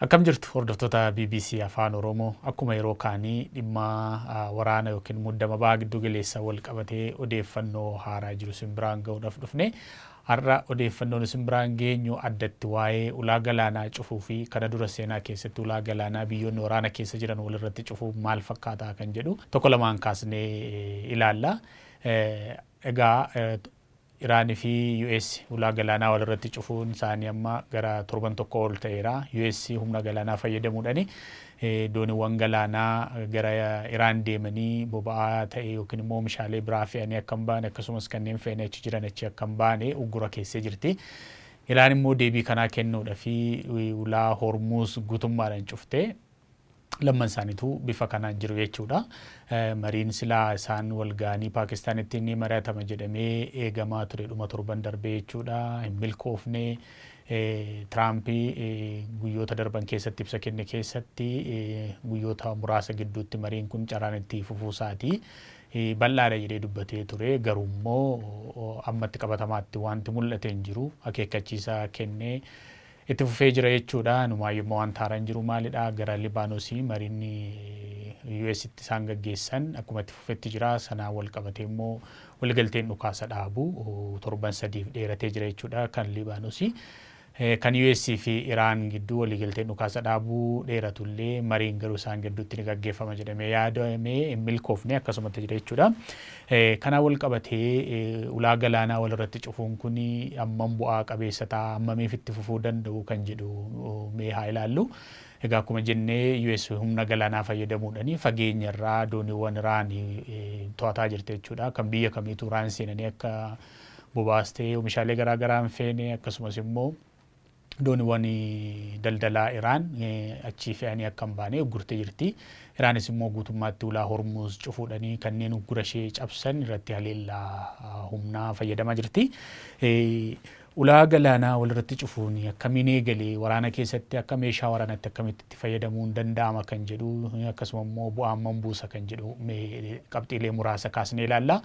Akkam jirtu hordoftoota BBC Afaan Oromoo akkuma yeroo kaanii dhimma waraana yookiin muddama ba'aa giddu galeessa wal qabatee odeeffannoo haaraa jiru isin biraan ga'uudhaaf dhufne har'a odeeffannoon isin biraan geenyu addatti waa'ee ulaa galaanaa cufuu fi kana dura seenaa keessatti ulaa galaanaa biyyoonni waraana keessa jiran walirratti cufuu maal fakkaataa kan jedhu tokko lamaan kaasnee ilaalla. Egaa Iraan fi US ulaa galaanaa walirratti cufuun isaanii amma gara torban tokko ol ta'eera. US humna galaanaa fayyadamuudhaani dooniiwwan galaanaa gara Iraan deemanii boba'aa ta'e yookiin immoo oomishaalee biraa fe'anii akka hin baane akkasumas kanneen fe'anii achi jiran achi akka hin baane uggura keessee jirti. Iraan immoo deebii kanaa kennuudha fi ulaa Hormuuz guutummaadhaan cuftee lamman isaaniitu bifa kanaan jiru jechuudha. Mariin silaa isaan wal ga'anii Paakistaanitti ni mari'atama jedhamee eegamaa ture dhuma torban darbee jechuudha. Hin milkoofne. Tiraampii guyyoota darban keessatti ibsa kenne keessatti guyyoota muraasa gidduutti mariin kun carraan itti fufuusaati. Bal'aadha jedhee dubbatee ture garuu immoo ammatti qabatamaatti wanti mul'ate hin jiru akeekkachiisa kennee itti fufee jira jechuudha. Numaayyummaa waan taaraan jiru maalidha gara Libaanosii mariin US itti isaan gaggeessan akkuma itti fufetti jira. Sanaan wal qabatee immoo waliigalteen dhukaasa dhaabu torban sadiif dheeratee jira jechuudha kan Libaanosii. Kan US fi Iraan gidduu waliigalteen dhukaasa dhaabuu dheeratullee mariin garuu isaan gidduutti ni gaggeeffama jedhamee yaadamee hin milkoofne akkasumatti jira jechuudha. Kanaan wal qabatee ulaa galaanaa walirratti cufuun kun hammam bu'aa qabeessa ta'a hammamiif itti fufuu danda'u kan jedhu mee haa ilaallu. Egaa akkuma jennee US humna galaanaa fayyadamuudhaani fageenya irraa dooniiwwan Iraan to'ataa jirti jechuudha. Kan biyya kamiitu Iraan seenanii akka bobaas ta'e oomishaalee garaa garaa hin feene akkasumas immoo dooniiwwan daldalaa Iraan achii fe'anii akka hin baane uggurtee jirti. Iraanis immoo guutummaatti ulaa Hormuuz cufuudhaanii kanneen uggura ishee cabsan irratti haleellaa humnaa fayyadamaa jirti. Ulaa galaanaa walirratti cufuun akkamiin eegalee waraana keessatti akka meeshaa waraanaatti akkamitti itti fayyadamuun danda'ama kan jedhu akkasuma immoo bu'aan buusa kan jedhu qabxiilee muraasa kaasnee ilaalla.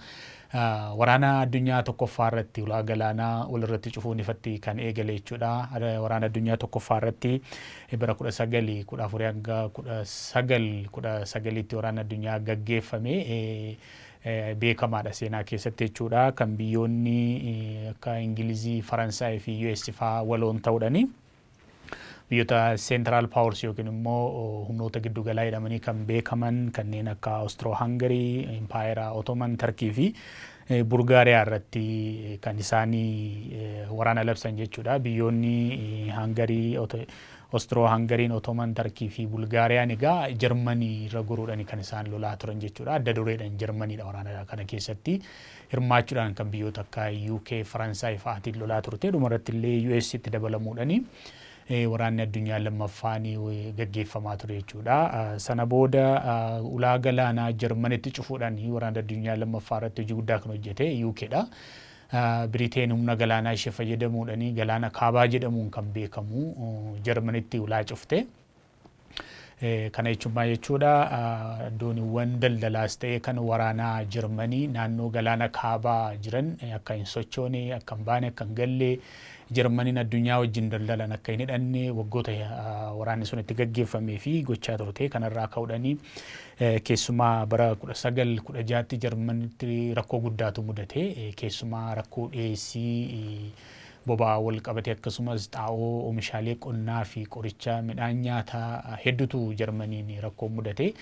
Waraana addunyaa tokkoffaa irratti ulaa galaanaa walirratti cufuun ifatti kan eegale jechuudha. Waraana addunyaa tokkoffaa irratti bara 1914 hanga 1919tti waraana addunyaa gaggeeffame. Beekamaadha seenaa keessatti jechuudha. Kan biyyoonni akka Ingilizii, Faransaay fi US fa'aa waloon ta'uudhaani biyyoota Central Powers yookiin immoo humnoota giddu galaa jedhamanii kan beekaman kanneen akka Austro-Hungarii, Empire Ottoman, Turkii fi Bulgaariyaa irratti kan isaanii waraana labsan jechuudha. Biyyoonni Hungarii, Austro-Hungariin, Ottoman, Turkii fi Bulgaariyaan egaa Jarmanii irra goruudhaan kan isaan lolaa turan jechuudha. Adda dureedhaan Jarmaniidha waraana kana keessatti hirmaachuudhaan kan biyyoota akka UK, Faransaay fa'aatiin lolaa turte. Dhumarratti illee US itti dabalamuudhaani waraanni addunyaa lammaffaan gaggeeffamaa ture jechuudha. Sana booda ulaa galaanaa Jarmanitti cufuudhaan waraana addunyaa lammaffaa irratti hojii guddaa kan hojjete UKdha. Biriteen humna galaanaa ishee fayyadamuudhaani galaana kaabaa jedhamuun kan beekamu Jarmanitti ulaa cufte. Kana jechuudha dooniiwwan daldalaas ta'e kan waraanaa Jarmanii naannoo galaana kaabaa jiran akka hin sochoone akka hin baane akka hin galle Jarmaniin addunyaa wajjin daldalan akka hin hidhanne waggoota waraanni sun itti gaggeeffamee fi gochaa turte. Kanarraa ka'uudhaani keessumaa bara 1916tti Jarmanitti rakkoo guddaatu mudate. Keessumaa rakkoo dhiyeessii boba'aa wal qabate akkasumas xaa'oo oomishaalee qonnaa fi qoricha midhaan nyaataa hedduutu Jarmaniin rakkoo mudate.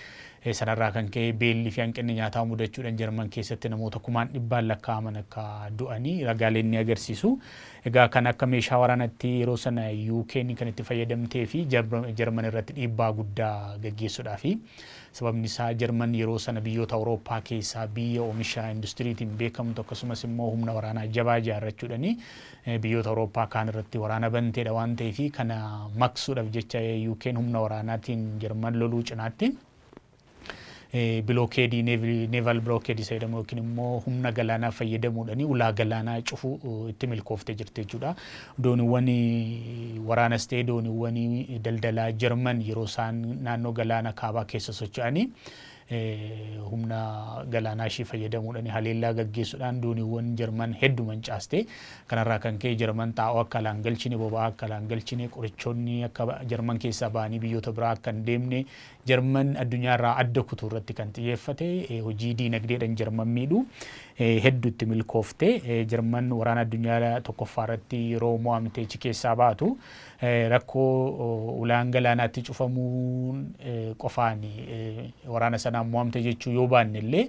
Sanarraa kan ka'e beelli fi hanqinni nyaataa mudachuudhaan Jarman keessatti namoota kumaan dhibbaan lakkaa'aman akka du'anii ragaaleen ni agarsiisu. Egaa kan akka meeshaa waraanaatti yeroo sana UK'n kan itti fayyadamtee fi Jarman irratti dhiibbaa guddaa gaggeessuudhaa fi sababni isaa Jarman yeroo sana biyyoota Awurooppaa keessaa biyya oomisha industiriitiin beekamtu akkasumas immoo humna waraanaa jabaa ijaarrachuudhaani biyyoota Awurooppaa kaan irratti waraana banteedha waan ta'eef kana maqsuudhaaf jecha UK'n humna waraanaatiin Jarman loluu cinaatti bilookeedii neeval bilookeedii jedhamu yookiin immoo humna galaanaa fayyadamuudhaani ulaa galaanaa cufuu itti milkoofte jirti jechuudha. Dooniiwwan waraanas ta'e dooniiwwan daldalaa Jarman yeroo isaan naannoo galaana kaabaa keessa socho'anii humna galaanaa ishee fayyadamuudhaan haleellaa gaggeessuudhaan dooniiwwan Jarman hedduu mancaaste. Kanarraa kan ka'e Jarman xaa'oo akka alaan galchine, boba'aa akka alaan galchine, qorichoonni akka Jarman keessaa ba'anii biyyoota biraa akka hin deemne, Jarman addunyaarraa adda kutuu irratti kan xiyyeeffate, hojii diinagdeedhaan Jarman miidhu hedduu itti milkoofte. Jarman waraana addunyaa tokkoffaa irratti yeroo mo'amtee achi keessaa baatu rakkoo ulaan galaanaatti cufamuun qofaan waraana sanaan mo'amte jechuu yoo baanne illee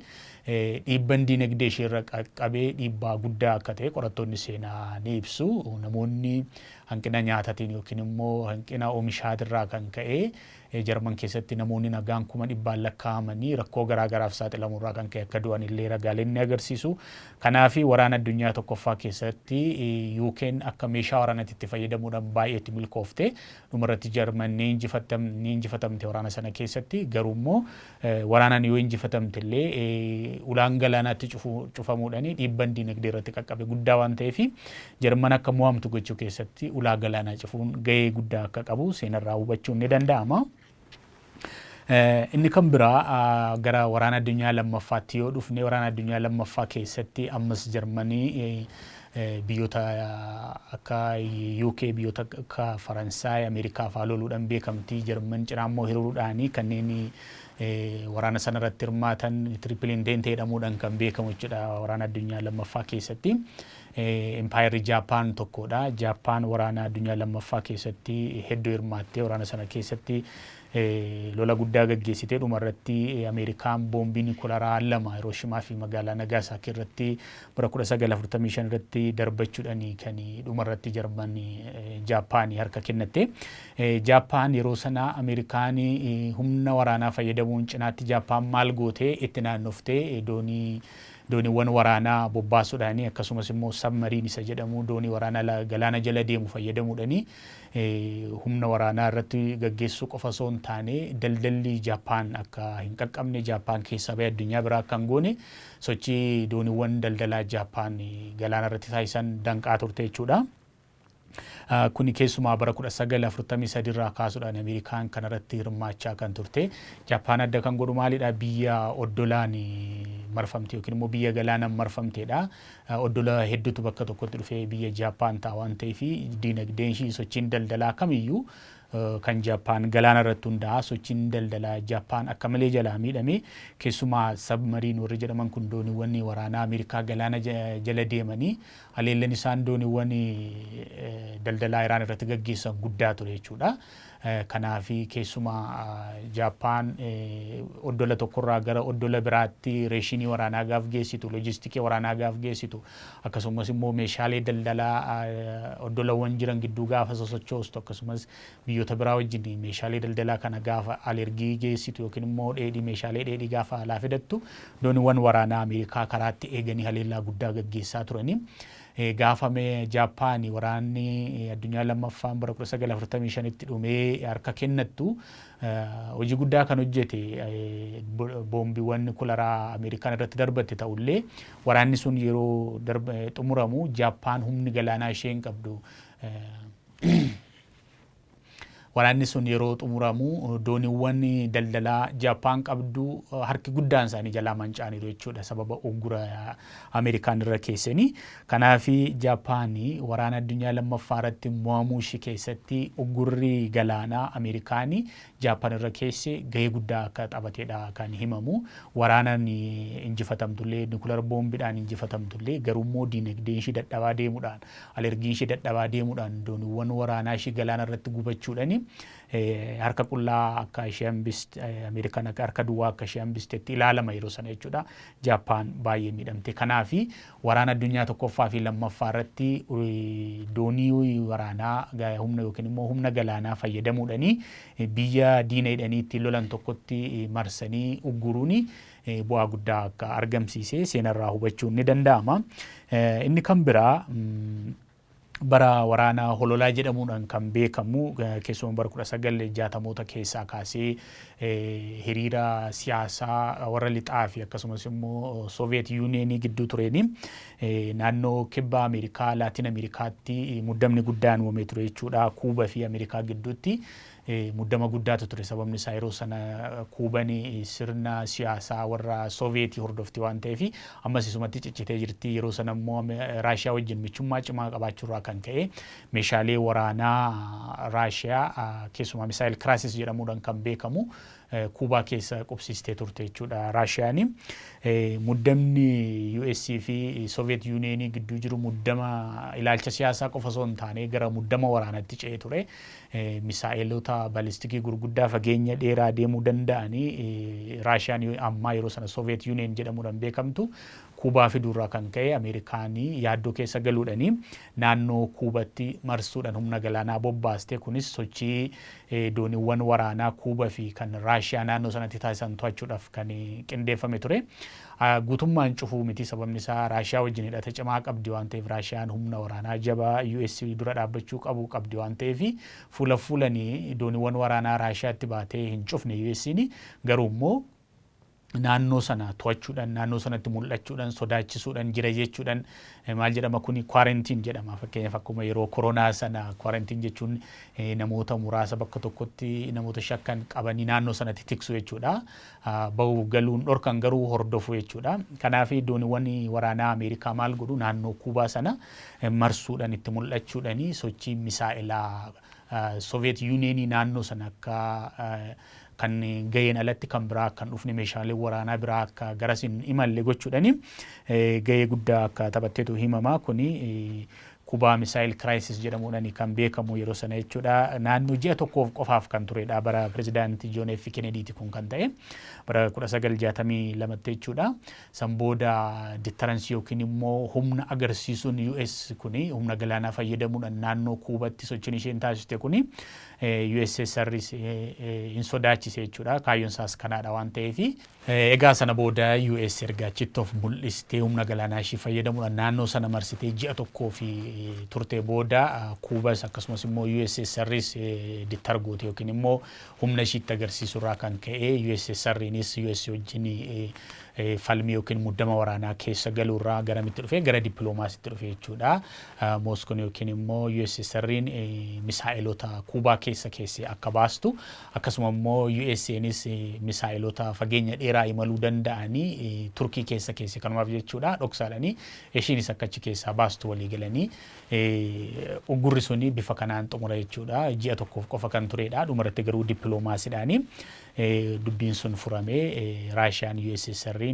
dhiibban diinagdee ishee irra qaqqabee dhiibbaa guddaa akka ta'e qorattoonni seenaa ni ibsu. Namoonni hanqina nyaataatiin yookiin immoo hanqina oomishaatirraa kan ka'e Jarman keessatti namoonni nagaan 100,000 lakkaa'amanii rakkoo garaagaraaf saaxilamurraa kan ka'e akka du'an illee ragaaleen ni agarsiisu. Kanaaf waraana addunyaa tokkoffaa keessatti UK'n akka meeshaa waraanaatti itti fayyadamuudhaan baay'ee itti milkoofte. Dhumarratti Jarman ni injifatamte waraana sana keessatti. Garuu immoo waraanaan yoo injifatamte illee ulaan galaanaatti cufamuudhaan dhiibban diinagdee irratti qaqqabe guddaa waan ta'eef Jarman akka mo'amtu gochuu keessatti ulaa galaanaa cufuun gahee guddaa akka qabu seenarraa hubachuun ni danda'ama. Inni kan biraa gara waraana addunyaa lammaffaatti yoo dhufne waraana addunyaa lammaffaa keessatti ammas Jarmanii biyyoota akka UK, biyyoota akka Faransaay, Ameerikaa fa'aa loluudhaan beekamtii. Jarman cinaa immoo hiriiruudhaan kanneen waraana sanarratti hirmaatan Triple Entente jedhamuudhaan kan beekamu jechuudha waraana addunyaa lammaffaa keessatti. Empire Japan tokkodha. Japan waraana addunyaa lammaffaa keessatti hedduu hirmaattee waraana sana keessatti lola guddaa gaggeessitee dhumarratti Ameerikaan boombii niikularaa 2 Hirooshimaa fi magaalaa Nagasaaki irratti bara 1945 irratti darbachuudhaan kan dhumarratti Jarman Jaappaanii harka kennatte. Jaapaan yeroo sana Ameerikaan humna waraanaa fayyadamuun cinaatti Jaapaan maal gootee itti naannoftee dooniiwwan waraanaa bobbaasuudhaan akkasumas immoo sabmariin isa jedhamu doonii waraanaa galaana jala deemu fayyadamuudhaan humna waraanaa irratti gaggeessuu qofa osoo hin taane daldalli Jaapaan akka hin qaqqabne Jaapaan keessaa bahee addunyaa biraa akka hin goone sochii dooniiwwan daldalaa Jaapaan galaana irratti taasisan danqaa turte jechuudha. Kuni keessumaa bara 1943 irraa kaasuudhaan Ameerikaan kanarratti hirmaachaa kan turte. Jaapaan adda kan godhu maalidha? Biyya oddolaan marfamte yookiin immoo biyya galaanaan marfamteedha. Oddola hedduutu bakka tokkotti dhufee biyya Jaapaan ta'a waan ta'eef diinagdeen ishii sochiin daldalaa kamiyyuu kan Jaapaan galaana irratti hundaa'a. Sochiin daldalaa Jaapaan akka malee jalaa miidhame. Keessumaa sabmariin warri jedhaman kun dooniiwwan waraanaa Ameerikaa galaana jala deemanii haleellaan isaan dooniiwwan daldalaa Iraan irratti gaggeessan guddaa ture jechuudha. Kanaaf keessumaa Jaapaan oddola tokkorraa gara oddola biraatti reeshinii waraanaa gaaf geessitu, loojistikii waraanaa gaaf geessitu, akkasumas immoo meeshaalee daldalaa oddolawwan jiran gidduu gaafa sosochoostu, akkasumas biyyoota biraa wajjin meeshaalee daldalaa kana gaafa alergii geessitu yookiin immoo meeshaalee dheedhii gaafa alaa fidattu dooniiwwan waraanaa Ameerikaa karaatti eeganii haleellaa guddaa gaggeessaa turani. Gaafame Jaappaanii waraanni addunyaa lammaffaan bara 1945tti dhumee harka kennattu hojii guddaa kan hojjete boombiiwwan niikularaa Ameerikaan irratti darbatte ta'ullee waraanni sun yeroo xumuramu Jaappaan humni galaanaa ishee hin qabdu. Waraanni sun yeroo xumuramu dooniiwwan daldalaa Jaapaan qabdu harki guddaan isaanii jalaa manca'aniiru jechuudha sababa uggura Ameerikaan irra keessanii. Kanaaf Jaapaanii waraana addunyaa lammaffaa irratti mo'amuu ishee keessatti uggurri galaanaa Ameerikaanii Jaapaan irra keesse gahee guddaa akka taphateedha kan himamu. Waraanaan injifatamtullee niikular boombiidhaan injifatamtullee garuummoo diinagdeen ishee dadhabaa deemuudhaan alergiin ishee dadhabaa deemuudhaan dooniiwwan waraanaa ishee galaana irratti gubachuudhaan harka qullaa akka ishee hambiste Ameerikaan harka duwwaa akka ishee hambistetti ilaalama yeroo sana jechuudha. Jaapaan baay'ee miidhamte. Kanaaf waraana addunyaa tokkoffaa fi lammaffaa irratti doonii waraanaa humna yookiin immoo humna galaanaa fayyadamuudhaan biyya diina hidhanii ittiin lolan tokkotti marsanii ugguruun bu'aa guddaa akka argamsiise seenarraa hubachuun ni danda'ama. Inni kan biraa bara waraana hololaa jedhamuudhaan kan beekamu keessumaa bara 1960moota keessaa kaasee hiriira siyaasaa warra lixaa fi akkasumas immoo Soviet Union gidduu tureeni naannoo kibba Ameerikaa Laatiin Ameerikaatti muddamni guddaan uumamee ture jechuudha. Kuubaa fi Ameerikaa gidduutti muddama guddaatu ture. Sababni isaa yeroo sana Kuubaan sirna siyaasaa warra Sooviyetii hordofti waan ta'eef ammas isumatti ciccitee jirti. Yeroo sana immoo Raashiyaa wajjin michummaa cimaa qabaachuurraa kan ka'e meeshaalee waraanaa Raashiyaa keessumaa misaayil kiraasis jedhamuudhaan kan beekamu Kuubaa keessa qubsiistee turte jechuudha Raashiyaani. Muddamni US fi Soviet Union gidduu jiru muddama ilaalcha siyaasaa qofa osoo hin taane gara muddama waraanaatti ce'ee ture. Misaa'eelota baalistikii gurguddaa fageenya dheeraa deemuu danda'anii Raashiyaan ammaa yeroo sana Soviet Union jedhamuudhaan beekamtu Kuubaa fiduurraa kan ka'e Ameerikaanii yaaddoo keessa galuudhaanii naannoo Kuubaatti marsuudhaan humna galaanaa bobbaaste. Kunis sochii dooniiwwan waraanaa Kuubaa fi kan Raashiyaa naannoo sanatti taasisan to'achuudhaaf kan qindeeffame ture. Guutummaan cufuu miti, sababni isaa Raashiyaa wajjin hidhata cimaa qabdi waan ta'eef Raashiyaan humna waraanaa jabaa US dura dhaabbachuu qabdi waan ta'eef fuula fuulanii dooniiwwan waraanaa Raashiyaatti baatee hin cufne US'n garuu immoo naannoo sana to'achuudhaan naannoo sanatti mul'achuudhaan sodaachisuudhaan jira jechuudhaan maal jedhama kuni kwaarantiin jedhama. Fakkeenyaaf akkuma yeroo koronaa sana kwaarantiin jechuun namoota muraasa bakka tokkotti namoota shakkan qabanii naannoo sanatti tiksu jechuudha. Bahuu galuun dhorkan garuu hordofu jechuudha. Kanaaf dooniiwwan waraanaa Ameerikaa maal godhu naannoo Kuubaa sana marsuudhaan itti mul'achuudhaan sochii misaa'ilaa Soviet Union naannoo sana akka kan gaheen alatti kan biraa kan dhufne meeshaalee waraanaa biraa akka garasiin imalle gochuudhaani gahee guddaa akka taphatteetu himama. Kuni Kuubaa misaayil kiraayisis jedhamuudhaan kan beekamu yeroo sana jechuudha. Naannoo ji'a tokkoof qofaaf kan turedha bara pirezidaantii John F. Kennedy kun kan ta'e bara 1962 jechuudha. San booda deterrensii yookiin immoo humna agarsiisuun US kuni humna galaanaa fayyadamuudhaan naannoo Kuubaatti sochiin isheen taasiste kuni USSR's hin sodaachise jechuudha. Kaayyoon isaas kanaadha waan ta'eef egaa sana booda US erga achitti of mul'istee humna galaanaa ishee fayyadamuudhaan naannoo sana marsitee ji'a tokkoo fi turte booda Kuubaas akkasumas immoo USSR's deter goote yookiin immoo humna ishiitti agarsiisurraa kan ka'e USSR'nis US wajjin falmii yookiin muddama waraanaa keessa galuurraa garamitti dhufe gara dippiloomaasiitti dhufe jechuudha. Mooskoon yookiin immoo USSR'n misaa'ilota Kuubaa keessa akka baastu akkasuma immoo USA'nis misaa'ilota fageenya dheeraa imaluu danda'anii Turkii keessa kanumaaf jechuudha dhoksaadhanii ishiinis akka achi keessaa baastu walii galanii uggurri suni bifa kanaan xumura jechuudha. Ji'a tokkoof qofa kan turedha. Dhumarratti garuu dippiloomaasiidhaani dubbiin sun furamee Raashiyaan USSR'n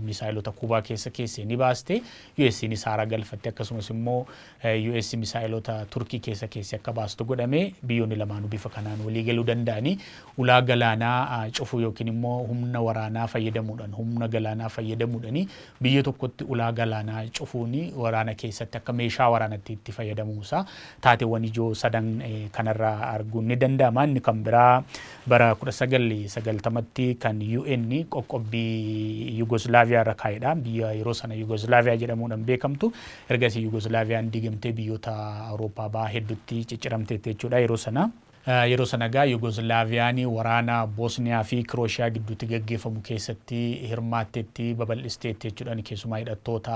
misaa'ilota Kuubaa keessa ni baaste. US'nis haara galfatte akkasumas immoo US misaa'ilota Turkii keessa akka baastu godhame. Biyyoonni lamaanuu bifa kanaan walii galuu danda'anii ulaa galaanaa cufuu yookiin immoo humna waraanaa fayyadamuudhaan biyya tokkotti ulaa galaanaa cufuun waraana keessatti akka meeshaa waraanatti itti fayyadamuusaa taateewwan ijoo sadan kanarraa arguun ni danda'ama. Inni kan biraa bara 1990tti kan UN qoqqobbii Yugoslaaviyaa irra kaa'edha. Biyya yeroo sana Yugoslaaviyaa jedhamuudhaan beekamtu ergasii Yugoslaaviyaan diigamtee biyyoota Awurooppaa bahaa hedduutti cicciramteetti jechuudha yeroo sana. Yeroo sana gaa Yugoslaaviyaan waraana Boosniyaa fi Kirooshiyaa gidduutti gaggeeffamu keessatti hirmaatteetti babal'isteetti jechuudhaan keessumaa hidhattoota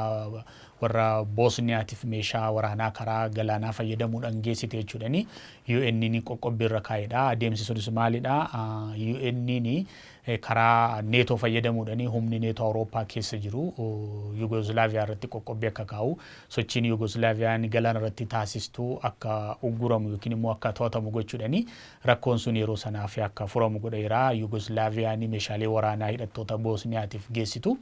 warra Boosniyaatiif meeshaa waraanaa karaa galaanaa fayyadamuudhaan geessite jechuudhaani UN'n qoqqobbii irra kaa'edha. Adeemsi sunis maalidha? UN'n karaa neetoo fayyadamuudhaan humni neetoo Awurooppaa keessa jiru Yugoslaaviyaa irratti qoqqobbii akka kaa'u sochiin Yugoslaaviyaan galaana irratti taasistu akka ugguramu yookiin immoo akka to'atamu gochuudhaan rakkoon sun yeroo sanaaf akka furamu godheera. Yugoslaaviyaan meeshaalee waraanaa hidhattoota Boosniyaatiif geessitu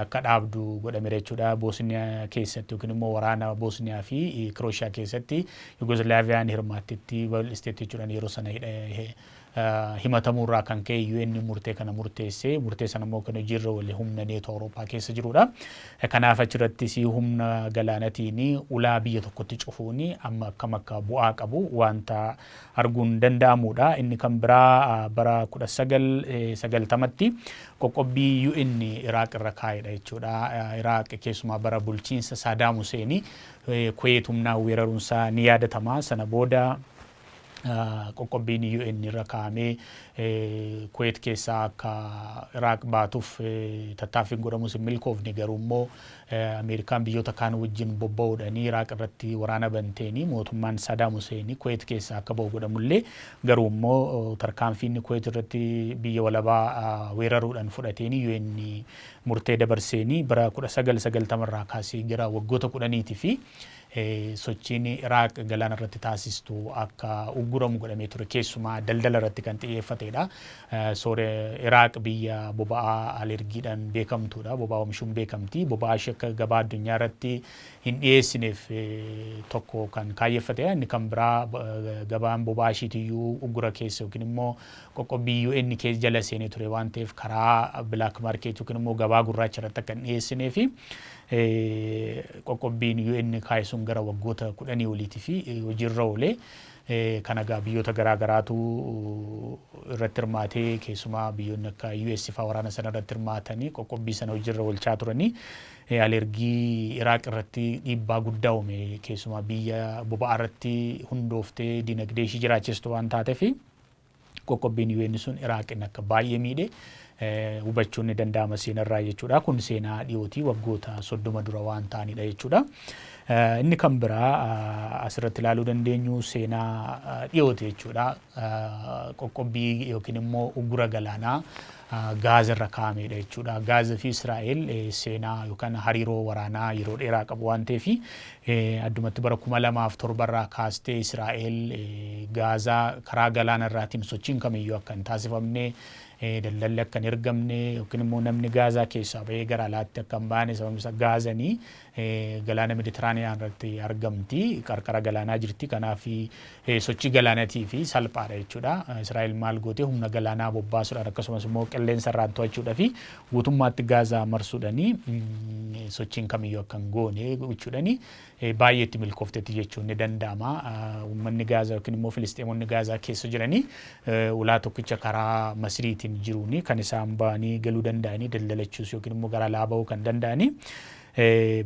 akka dhaabdu godhamee jechuudha. Boosniyaa keessatti yookiin immoo waraana Boosniyaa fi Kirooshiyaa keessatti Yugoslaaviyaan hirmaatteetti babal'isteetti jechuudhaan yeroo sana himatamurraa kan ka'e UN murtee kana murtee sana immoo kan hojiirra wali humna neetoo Awurooppaa keessa jirudha. Kanaaf achirrattis humna galaanatiin ulaa biyya tokkotti cufuun amma akkam akka bu'aa qabu wanta arguun danda'amudha. Inni kan biraa bara 1990tti qoqqobbii UN Iraaq irra kaa'edha jechuudha. Iraaq keessumaa bara bulchiinsa Saadaam Huseen Kuweet humnaa weeraruunsaa ni yaadatama. Sana booda qoqqobbiin UN irra kaa'amee Kuwait keessaa akka Iraaq baatuuf tattaaffiin godhamus hin milkoofne garuu immoo Ameerikaan biyyoota kaan wajjin bobba'uudhaanii Iraaq irratti waraana banteenii mootummaan Saddam Hussein Kuwait keessaa akka ba'u godhamullee garuu immoo tarkaanfiin Kuwait irratti biyya walabaa weeraruudhaan fudhateenii UN murtee dabarseenii bara 1990 irraa kaasee gara waggoota 10 fi sochiin Iraaq galaana irratti taasistu akka ugguramu godhamee ture keessumaa daldala irratti kan xiyyeeffatedha. Iraaq biyya boba'aa alergiidhaan beekamtuudha. Boba'aa oomishuun beekamti. Boba'aa ishee akka gabaa addunyaa irratti hin dhiyeessineef tokko kan kaayeffatedha. Inni kan biraa gabaan boba'aa ishiitiyyuu uggura keessa yookiin immoo qoqqobbii UN keessa jala seenee ture waan ta'eef karaa black market yookiin immoo gabaa gurraacha irratti akka hin dhiyeessineef qoqqobbiin UN kaayisuun gara waggoota 10 oliitii fi hojiirra oolee kana egaa biyyoota garaa garaatu irratti hirmaatee keessumaa biyyoonni akka US fa'aa waraana sana irratti hirmaatanii qoqqobbii sana hojiirra oolchaa turanii alergii Iraaq irratti dhiibbaa guddaa uume keessumaa biyya boba'aa irratti hundooftee dinagdee ishii jiraachistu waan taateef qoqqobbiin UN sun Iraaqin akka baay'ee miidhe hubachuun ni danda'ama seenarraa jechuudha. Kun seenaa dhiyootii waggoota 30 dura waan ta'anidha jechuudha. Inni kan biraa asirratti ilaaluu dandeenyu seenaa dhiyooti jechuudha. Qoqqobbii yookiin immoo uggura galaanaa Gaaza irra kaa'amedha jechuudha. Gaaza fi Israa'el seenaa yookaan hariiroo waraanaa yeroo dheeraa qabu waan ta'eef addumatti bara 2007 irraa kaastee Israa'el Gaazaa karaa galaana irraatiin sochiin kamiyyuu akka hin taasifamne daldalli akka hin ergamne yookiin immoo namni Gaazaa keessaa bahee gara alaatti akka hin baane sababni isaa Gaazanii galaana Meditiraaniyaan irratti argamti. Qarqara galaanaa jirti. Kanaaf sochii galaanatii fi salphaadha jechuudha. Israa'el maal gootee humna galaanaa bobbaasuudhaan akkasumas immoo qilleensa irraan to'achuudhaa fi guutummaatti Gaazaa marsuudhaanii sochiin kamiyyuu akka hin goone gochuudhaanii baay'ee itti milkooftetti jechuun ni danda'ama. Uummanni Gaazaa yookiin immoo Filisxeemonni Gaazaa keessa jiranii ulaa tokkicha karaa Masriitiin jiruuni kan isaan ba'anii galuu danda'anii daldalachuus yookiin immoo gara alaa bahuu kan danda'anii.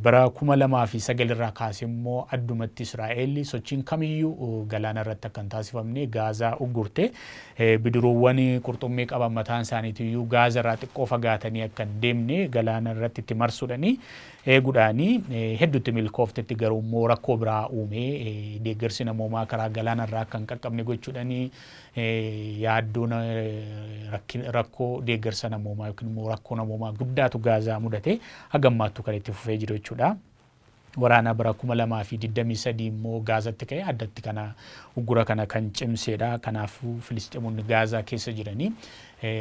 Bara 2009 irraa kaasee immoo addumatti Israa'el sochiin kamiyyuu galaana irratti akka hin taasifamne Gaazaa uggurte bidiruuwwan qurxummii qaban mataan isaaniitiyyuu Gaazaa irraa xiqqoo fagaatanii akka hin deemne galaana irratti itti marsuudhaanii eeguudhaanii hedduutti milkooftetti garuu immoo rakkoo biraa uume deeggarsi namoomaa karaa galaana irraa akka hin qaqqabne gochuudhaanii yaaddoon rakkoo deeggarsa namoomaa yookiin immoo rakkoo namoomaa guddaatu Gaazaa mudate hagammaattu kan itti fufee jiru jechuudha. Waraana bara 2023 immoo Gaazatti ka'e addatti kana uggura kana kan cimseedha. Kanaafuu Filisxeemonni Gaazaa keessa jiranii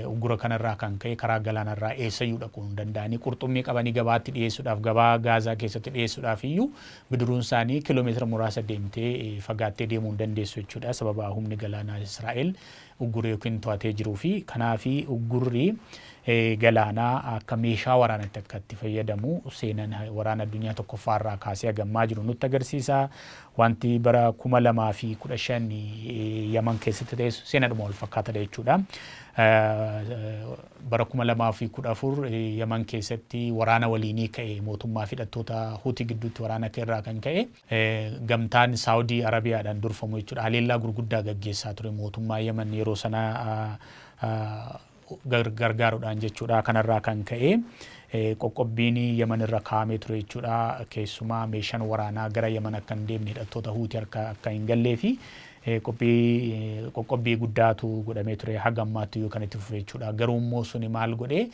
uggura kanarraa kan ka'e karaa galaanarraa eessayyuu dhaquu hin danda'anii qurxummii qabanii gabaatti dhiyeessuudhaaf gabaa Gaazaa keessatti dhiyeessuudhaaf iyyuu bidiruun isaanii kiiloomeetira muraasa deemtee fagaattee deemuu hin dandeessu jechuudha. Sababa humni galaanaa Israa'el uggurri yookiin to'atee jiruu fi kanaafi uggurri galaanaa akka meeshaa waraanaatti akka itti fayyadamu seenan waraana addunyaa tokkoffaarraa kaasee hagammaa jiru nutti agarsiisa. Wanti bara 2015 Yaman keessatti ta'e seenadhuma wal fakkaataadha jechuudha. Bara 2014 Yaman keessatti waraana waliinii ka'e mootummaa fi hidhattoota Huutii gidduutti waraana irraa kan ka'e gamtaan Saawudii Arabiyaadhaan durfamu jechuudha. Haleellaa gurguddaa gaggeessaa ture mootummaa Yaman yeroo sana gargaaruudhaan jechuudha. Kanarraa kan ka'e qoqqobbiin Yaman irra kaa'amee ture jechuudha. Keessumaa meeshaan waraanaa gara Yaman akka hin deemne hidhattoota Huutii akka hin gallee fi qoqqobbii guddaatu godhamee ture hagammaatti iyyuu kan itti fufe jechuudha. Garuu immoo suni maal godhee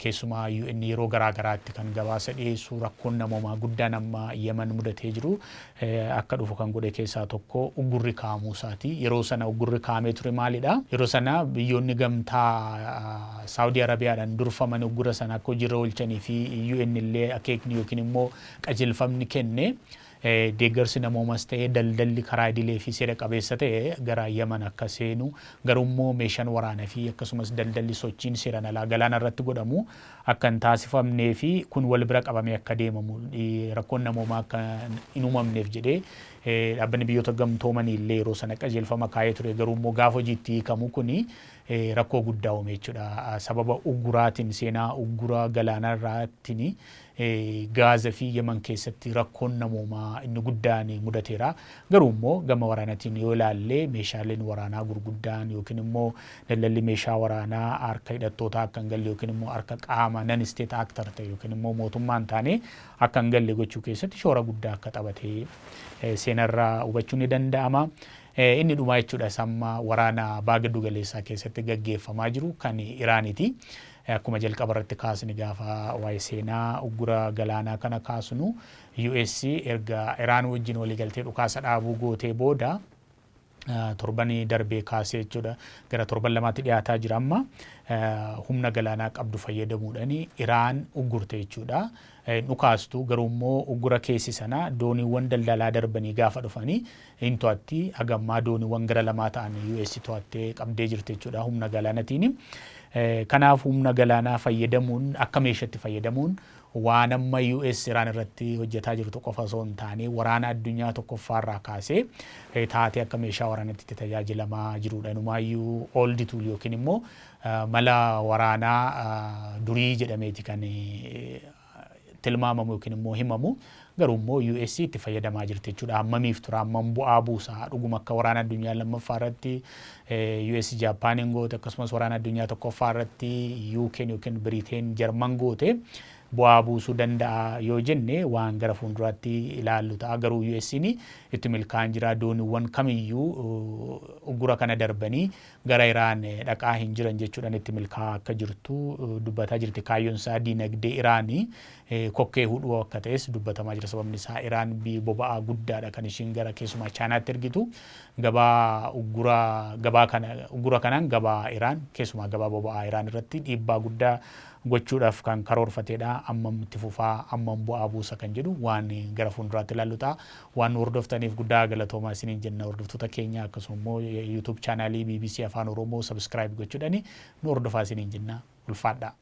keessumaa UN yeroo garaa garaatti kan gabaasa dhiyeessu rakkoon namoomaa guddaan amma Yaman mudatee jiru akka dhufu kan godhe keessaa tokko uggurri kaa'amuu isaati. Yeroo sana uggurri kaa'amee ture maalidha? Yeroo sana biyyoonni gamtaa Saawudii Arabiyaadhaan durfaman uggura sana akka hojiirra oolchanii fi UN illee akeekni yookiin immoo qajeelfamni kenne deeggarsi namoomas ta'ee daldalli karaa idilee fi seera qabeessa ta'e gara Yaman akka seenu garuu immoo meeshaan waraanaa fi akkasumas daldalli sochiin seeraan alaa galaana irratti godhamu akka hin taasifamnee fi kun wal bira qabamee akka deemamu rakkoon namoomaa akka hin uumamneef jedhee dhaabbanni biyyoota gamtoomanii illee yeroo sana qajeelfama kaa'ee ture garuu immoo gaafa hojiitti hiikamu kuni rakkoo guddaa uume jechuudha. Sababa ugguraatiin seenaa uggura galaanarraatiin Gaazaa fi Yemen keessatti rakkoon namoomaa inni guddaan mudateera. Garuu immoo gama waraanaatiin yoo ilaalle meeshaaleen waraanaa gurguddaan yookiin immoo daldalli meeshaa waraanaa harka hidhattootaa akka hin galle yookiin immoo harka qaama non state actor ta'e yookiin immoo mootummaan taane akka hin galle gochuu keessatti shoora guddaa akka taphatee seenarraa hubachuun ni danda'ama. Inni dhumaa jechuudha samma waraana baagiddu galeessaa keessatti gaggeeffamaa jiru kan Iraaniiti. Akkuma jalqaba irratti kaasni gaafa waa'ee seenaa uggura galaanaa kana kaasnu US erga Iraan wajjin waliigaltee dhukaasa dhaabuu gootee booda torbanii darbee kaasee jechuudha gara torban lamaatti dhiyaataa jira amma humna galaanaa qabdu fayyadamuudhaan Iraan uggurte jechuudha. Dhukaastu garuu immoo uggura keessi sana dooniiwwan daldalaa darbanii gaafa dhufanii hin to'atti hagammaa dooniiwwan gara lamaa ta'an US to'attee qabdee jirti jechuudha humna galaanaatiin. Kanaaf humna galaanaa fayyadamuun akka meeshaatti fayyadamuun waan amma US Iraan irratti hojjetaa jirtu qofa osoo hin taane waraana addunyaa tokkoffaarraa kaasee taatee akka meeshaa waraanaatti itti tajaajilamaa jirudha. Inumaayyuu old tool yookiin immoo mala waraanaa durii jedhameeti kan tilmaamamu yookiin immoo himamu. Garuu immoo US itti fayyadamaa jirti jechuudha. Hammamiif tura hammam bu'aa buusaa dhuguma akka waraana addunyaa lammaffaa irratti US Jaappaaniin goote akkasumas waraana addunyaa tokkoffaa irratti UK yookiin Biriteen Jarman goote bu'aa buusuu danda'a yoo jenne waan gara fuulduraatti ilaallu ta'a. Garuu US'n itti milkaa'an jira. Dooniiwwan kamiyyuu uggura kana darbanii gara Iraan dhaqaa hin jiran jechuudhaan itti milkaa'aa akka jirtu dubbataa jirti. Kaayyoon isaa diinagdee Iraanii kokkee hudhuu akka ta'es dubbatamaa jira. Sababni isaa Iraan boba'aa guddaadha kan ishiin gara keessumaa Chaayinaatti ergitu. Uggura kanaan gabaa Iraan keessumaa gabaa boba'aa Iraan irratti dhiibbaa guddaa gochuudhaaf kan karoorfateedha. Ammam itti fufaa ammam bu'aa buusa kan jedhu waan gara fuulduraatti ilaallu ta'a. Waan hordoftaniif guddaa galatoomaa isiniin jenna hordoftoota keenya akkasuma immoo YouTube chaanaalii BBC Afaan Oromoo subscribe gochuudhaan nu hordofaa isiniin jenna ulfaadhaa.